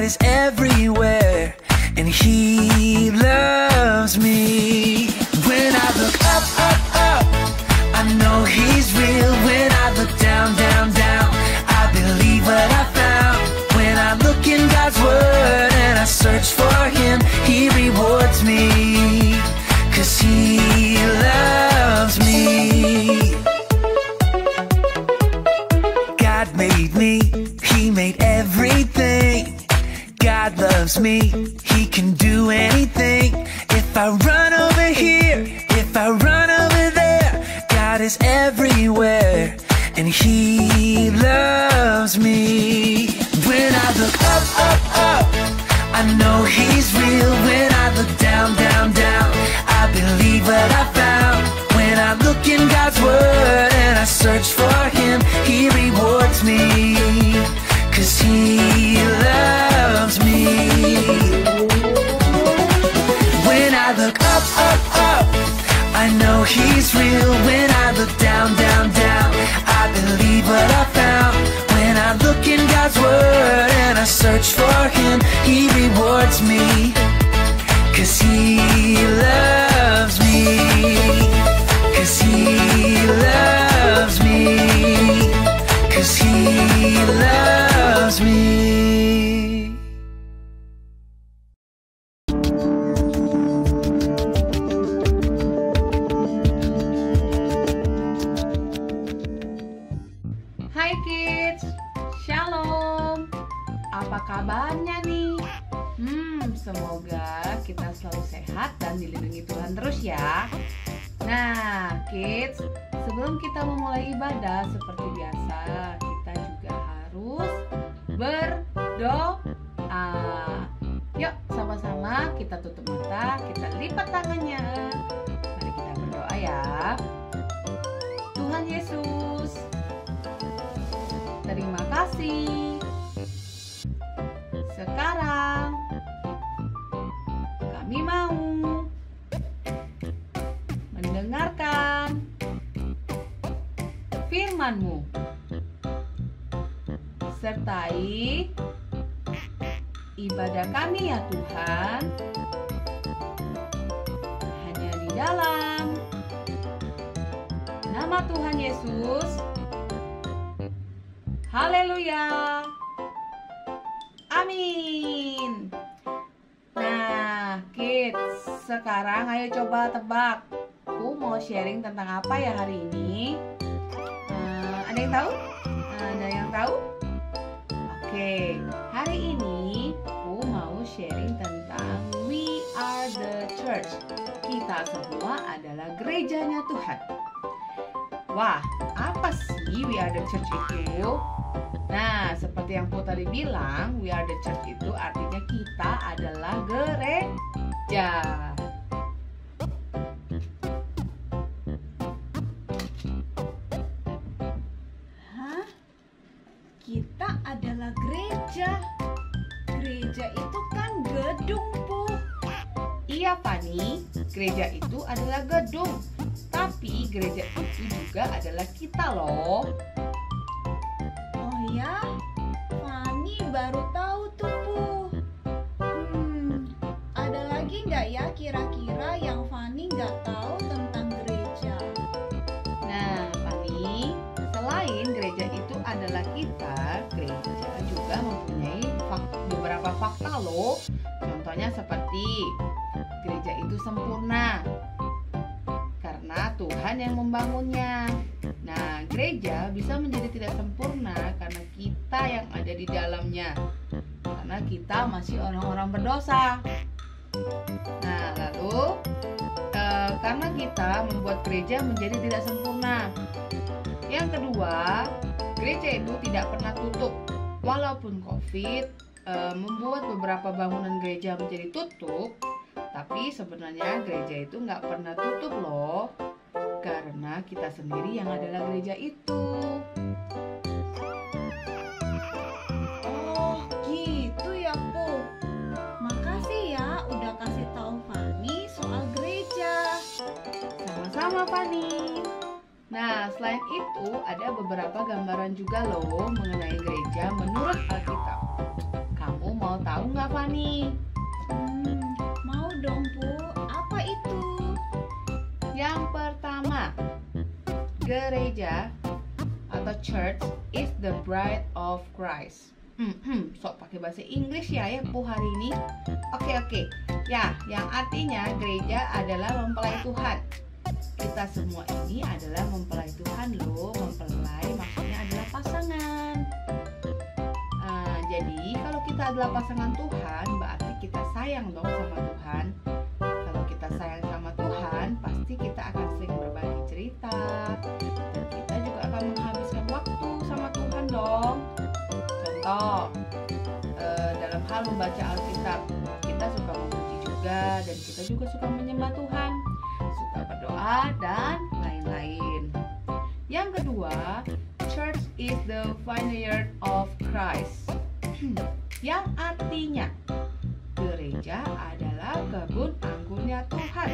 is everywhere, and He loves me. When I look up, up, up, I know He's real. When I look down, down, down, I believe what I found. When I look in God's Word and I search for Him, He rewards me, 'cause He loves me. God made me, He made everything. God loves me, He can do anything. If I run over here, if I run over there, God is everywhere, and He loves me. When I look up, up, up, I know He's real. When I look down, down, down, I believe what I found. When I look in God's Word and I search for Him, He rewards me, 'cause He loves me. When I look up, up, up, I know He's real. When I look down, down, down, I believe what I found. When I look in God's Word and I search for Him, He rewards me, 'cause He loves me, 'cause He loves me, 'cause He loves me. Hai kids, shalom. Apa kabarnya nih? Semoga kita selalu sehat dan dilindungi Tuhan terus ya. Nah, kids, sebelum kita memulai ibadah seperti biasa, kita juga harus berdoa. Yuk, sama-sama kita tutup mata, kita lipat tangannya. Mari kita berdoa ya. Tuhan Yesus, terima kasih. Sekarang kami mau mendengarkan firman-Mu. Sertai ibadah kami ya Tuhan, hanya di dalam nama Tuhan Yesus. Haleluya. Amin. Nah, kids, sekarang ayo coba tebak. Aku mau sharing tentang apa ya hari ini? Ada yang tahu? Ada yang tahu? Oke, hari ini aku mau sharing tentang We Are The Church. Kita semua adalah gerejanya Tuhan. Wah, apa sih We Are The Church itu? Nah, seperti yang Po tadi bilang, We Are The Church itu artinya kita adalah gereja. Hah? Kita adalah gereja? Gereja itu kan gedung, Po. Iya, Fani, gereja itu adalah gedung. Tapi gereja itu juga adalah kita loh. Oh ya? Fani baru tahu tuh, Po. Ada lagi nggak ya kira-kira yang Fani nggak tahu tentang gereja? Nah, Fani, selain gereja itu adalah kita, gereja juga mempunyai beberapa fakta loh. Contohnya seperti gereja itu sempurna karena Tuhan yang membangunnya. Nah, gereja bisa menjadi tidak sempurna karena kita yang ada di dalamnya, karena kita masih orang-orang berdosa. Nah, lalu karena kita membuat gereja menjadi tidak sempurna. Yang kedua, gereja itu tidak pernah tutup. Walaupun COVID membuat beberapa bangunan gereja menjadi tutup, tapi sebenarnya gereja itu nggak pernah tutup loh, karena kita sendiri yang adalah gereja itu. Oh gitu ya, Po. Makasih ya udah kasih tahu Fani soal gereja. Sama-sama, Fani. Nah, selain itu ada beberapa gambaran juga loh mengenai gereja menurut Alkitab. Kamu mau tahu nih. Mau dong Bu, apa itu? Yang pertama, gereja atau church is the bride of Christ. Sok pakai bahasa Inggris ya Bu hari ini. Oke. Ya, yang artinya gereja adalah mempelai Tuhan. Kita semua ini adalah mempelai Tuhan loh. Mempelai maksudnya adalah pasangan. Jadi kalau kita adalah pasangan Tuhan, berarti kita sayang dong sama Tuhan. Kalau kita sayang sama Tuhan, pasti kita akan sering berbagi cerita. Dan kita juga akan menghabiskan waktu sama Tuhan dong. Contoh, dalam hal membaca Alkitab, kita suka memuji juga, dan kita juga suka menyembah Tuhan, suka berdoa, dan lain-lain. Yang kedua, church is the vineyard of Christ. Yang artinya gereja adalah kebun anggurnya Tuhan.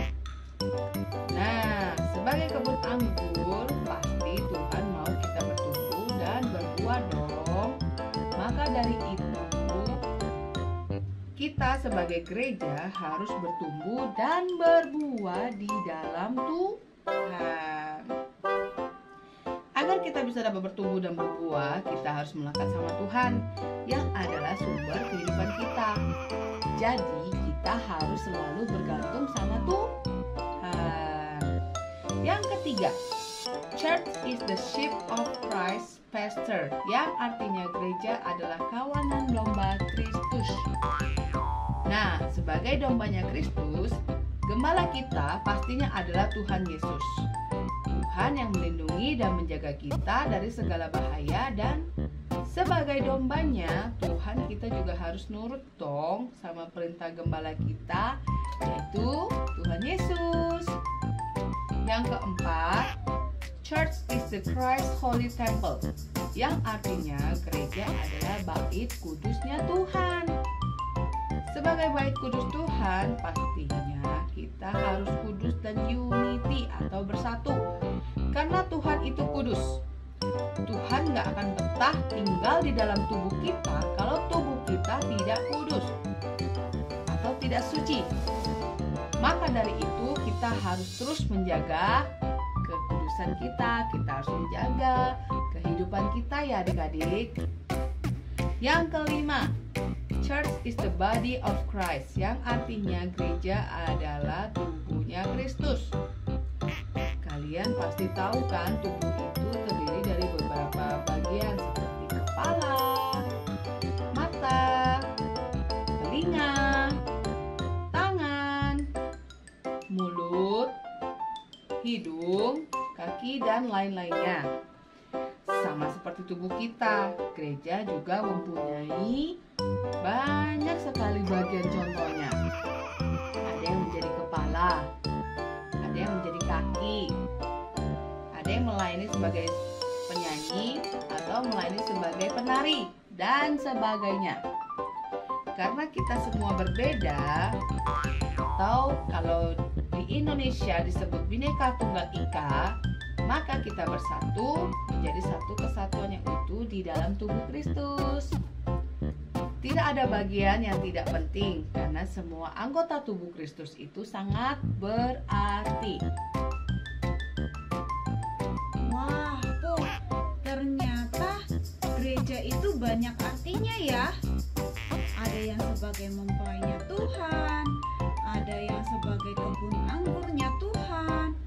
Nah, sebagai kebun anggur, pasti Tuhan mau kita bertumbuh dan berbuah dong. Maka dari itu, kita sebagai gereja harus bertumbuh dan berbuah di dalam Tuhan. Agar kita bisa dapat bertumbuh dan berbuah, kita harus melekat sama Tuhan yang adalah sumber kehidupan kita. Jadi kita harus selalu bergantung sama Tuhan. Yang ketiga, church is the sheep of Christ pasture, yang artinya gereja adalah kawanan domba Kristus. Nah, sebagai dombanya Kristus, gembala kita pastinya adalah Tuhan Yesus. Tuhan yang melindungi dan menjaga kita dari segala bahaya, dan sebagai dombanya Tuhan kita juga harus nurut dong sama perintah gembala kita, yaitu Tuhan Yesus. Yang keempat, church is the Christ Holy Temple, yang artinya gereja adalah bait kudusnya Tuhan. Sebagai bait kudus Tuhan, pastinya kita harus kudus dan unity atau bersatu. Karena Tuhan itu kudus. Tuhan gak akan betah tinggal di dalam tubuh kita kalau tubuh kita tidak kudus atau tidak suci. Maka dari itu kita harus terus menjaga kekudusan kita. Kita harus menjaga kehidupan kita ya adik-adik. Yang kelima, church is the body of Christ, yang artinya gereja adalah tubuhnya Kristus. Kalian pasti tahu kan, tubuh itu terdiri dari beberapa bagian seperti kepala, mata, telinga, tangan, mulut, hidung, kaki, dan lain-lainnya. Sama seperti tubuh kita, gereja juga mempunyai banyak sekali bagian contohnya. Ada yang menjadi kepala, ada yang menjadi kaki, ada yang melayani sebagai penyanyi atau melayani sebagai penari, dan sebagainya. Karena kita semua berbeda, atau kalau di Indonesia disebut Bhinneka Tunggal Ika, maka kita bersatu menjadi satu kesatuan yang utuh di dalam tubuh Kristus. Tidak ada bagian yang tidak penting, karena semua anggota tubuh Kristus itu sangat berarti. Wah, Bu, ternyata gereja itu banyak artinya ya. Ada yang sebagai mempelainya Tuhan, ada yang sebagai kebun anggurnya Tuhan,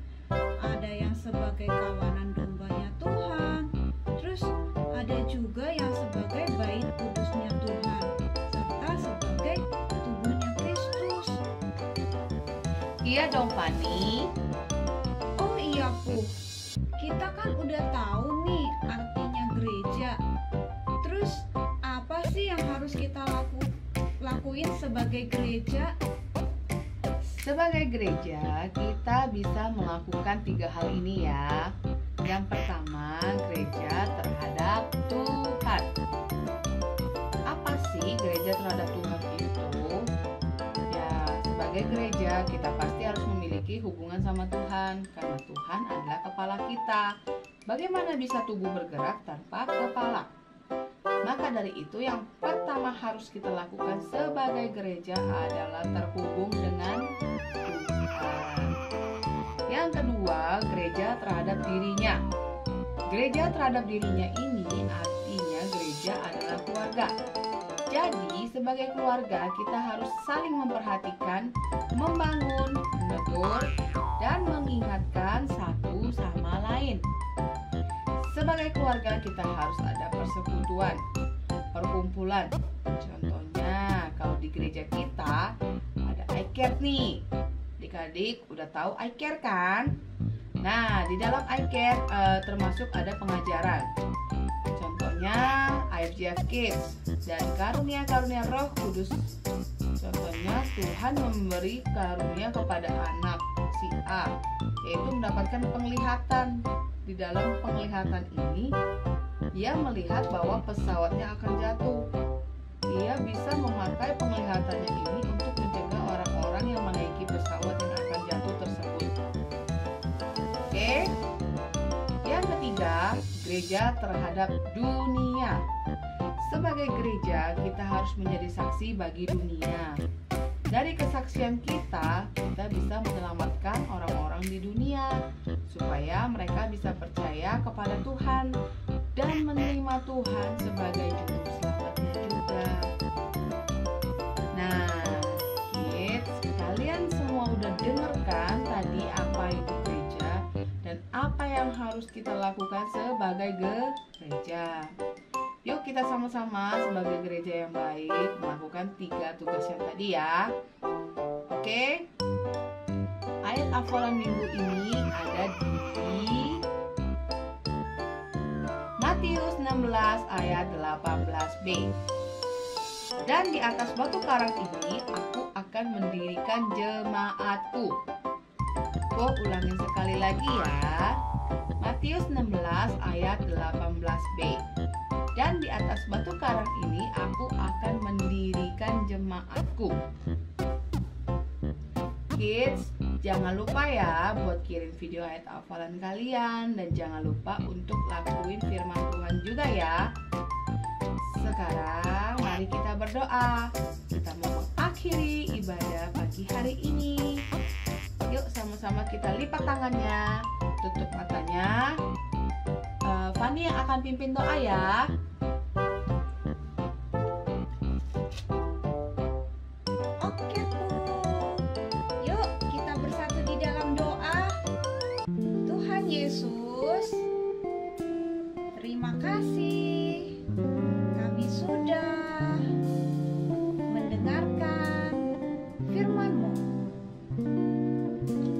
ada yang sebagai kawanan dombanya Tuhan, terus ada juga yang sebagai bait kudusnya Tuhan, serta sebagai tubuhnya Kristus. Iya dong, Fani. Oh iya, Bu, kita kan udah tahu nih artinya gereja. Terus apa sih yang harus kita lakuin sebagai gereja? Sebagai gereja, kita bisa melakukan 3 hal ini ya. Yang pertama, gereja terhadap Tuhan. Apa sih gereja terhadap Tuhan itu? Ya, sebagai gereja kita pasti harus memiliki hubungan sama Tuhan, karena Tuhan adalah kepala kita. Bagaimana bisa tubuh bergerak tanpa kepala? Maka dari itu yang pertama harus kita lakukan sebagai gereja adalah terhubung dengan Tuhan. Yang kedua, gereja terhadap dirinya. Gereja terhadap dirinya ini artinya gereja adalah keluarga. Jadi sebagai keluarga kita harus saling memperhatikan, membangun, menegur, dan mengingatkan satu sama lain. Sebagai keluarga kita harus ada persekutuan, perkumpulan. Contohnya kalau di gereja kita ada iCare nih. Adik-adik udah tahu iCare kan? Nah, di dalam iCare termasuk ada pengajaran. Contohnya IFGF Kids dan karunia-karunia Roh Kudus. Contohnya Tuhan memberi karunia kepada anak si A, yaitu mendapatkan penglihatan. Di dalam penglihatan ini, ia melihat bahwa pesawatnya akan jatuh. Ia bisa memakai penglihatannya ini untuk mencegah orang-orang yang menaiki pesawat yang akan jatuh tersebut. Oke. Yang ketiga, gereja terhadap dunia. Sebagai gereja, kita harus menjadi saksi bagi dunia. Dari kesaksian kita bisa menyelamatkan orang-orang di dunia supaya mereka bisa percaya kepada Tuhan dan menerima Tuhan sebagai juru selamatnya juga. Nah, kids, kalian semua udah dengarkan tadi apa itu gereja dan apa yang harus kita lakukan sebagai gereja. Yuk kita sama-sama sebagai gereja yang baik melakukan 3 tugas yang tadi ya. Oke. Ayat hafalan minggu ini ada di Matius 16 ayat 18b. Dan di atas batu karang ini aku akan mendirikan jemaatku. Gue ulangin sekali lagi ya. Matius 16 ayat 18b. Dan di atas batu karang ini aku akan mendirikan jemaatku. Kids, jangan lupa ya buat kirim video ayat hafalan kalian. Dan jangan lupa untuk lakuin firman Tuhan juga ya. Sekarang mari kita berdoa. Kita mau mengakhiri ibadah pagi hari ini. Yuk sama-sama kita lipat tangannya, tutup matanya. Fanny yang akan pimpin doa ya. Oke Bu, yuk kita bersatu di dalam doa. Tuhan Yesus, terima kasih kami sudah mendengarkan firman-Mu.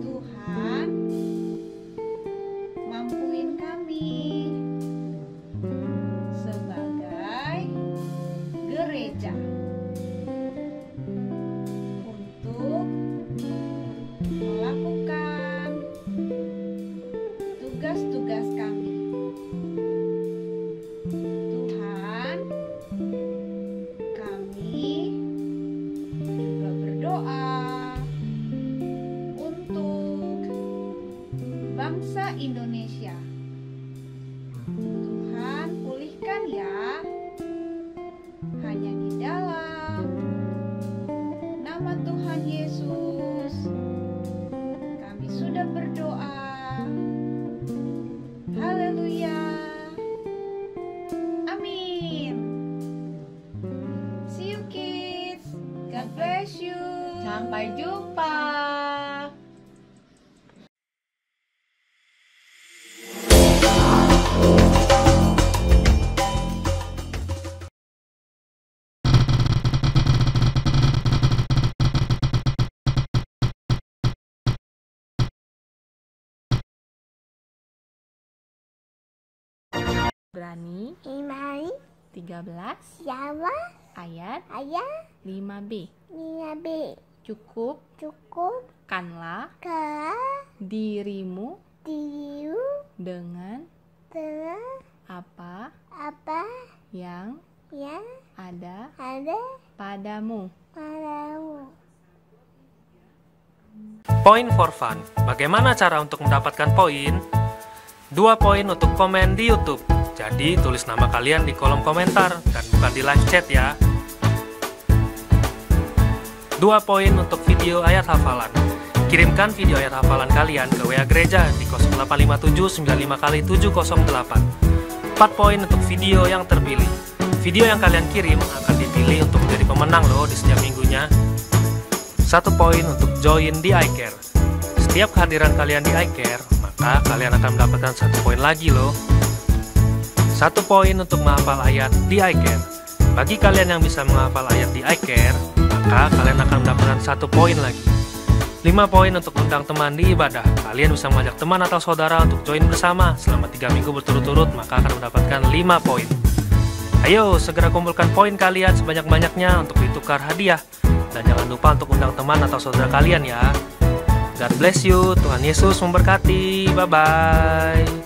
Tuhan, mampuin kami sebagai gereja untuk melakukan tugas-tugas kami. Tuhan, kami juga berdoa untuk bangsa Indonesia. Tuhan, pulihkan ya, hanya di dalam nama Tuhan Yesus kami sudah berdoa. Haleluya. Amin. See you kids. God bless you. Sampai jumpa. Ibrani Imani 13 Jawa ayat ayah 5b. Nabi Cukupkanlah ke dirimu diu dengan ke apa apa yang yang ada ada padamu. padamu. Point for fun. Bagaimana cara untuk mendapatkan poin? 2 poin untuk komen di YouTube. Jadi tulis nama kalian di kolom komentar dan bukan di live chat ya. 2 poin untuk video ayat hafalan. Kirimkan video ayat hafalan kalian ke WA gereja di 0857 95 kali 708. 4 poin untuk video yang terpilih. Video yang kalian kirim akan dipilih untuk menjadi pemenang loh di setiap minggunya. 1 poin untuk join di iCare. Setiap kehadiran kalian di iCare, maka kalian akan mendapatkan 1 poin lagi loh. 1 poin untuk menghafal ayat di iCare. Bagi kalian yang bisa menghafal ayat di iCare, maka kalian akan mendapatkan 1 poin lagi. 5 poin untuk undang teman di ibadah. Kalian bisa mengajak teman atau saudara untuk join bersama selama 3 minggu berturut-turut, maka akan mendapatkan 5 poin. Ayo, segera kumpulkan poin kalian sebanyak-banyaknya untuk ditukar hadiah. Dan jangan lupa untuk undang teman atau saudara kalian ya. God bless you, Tuhan Yesus memberkati. Bye-bye.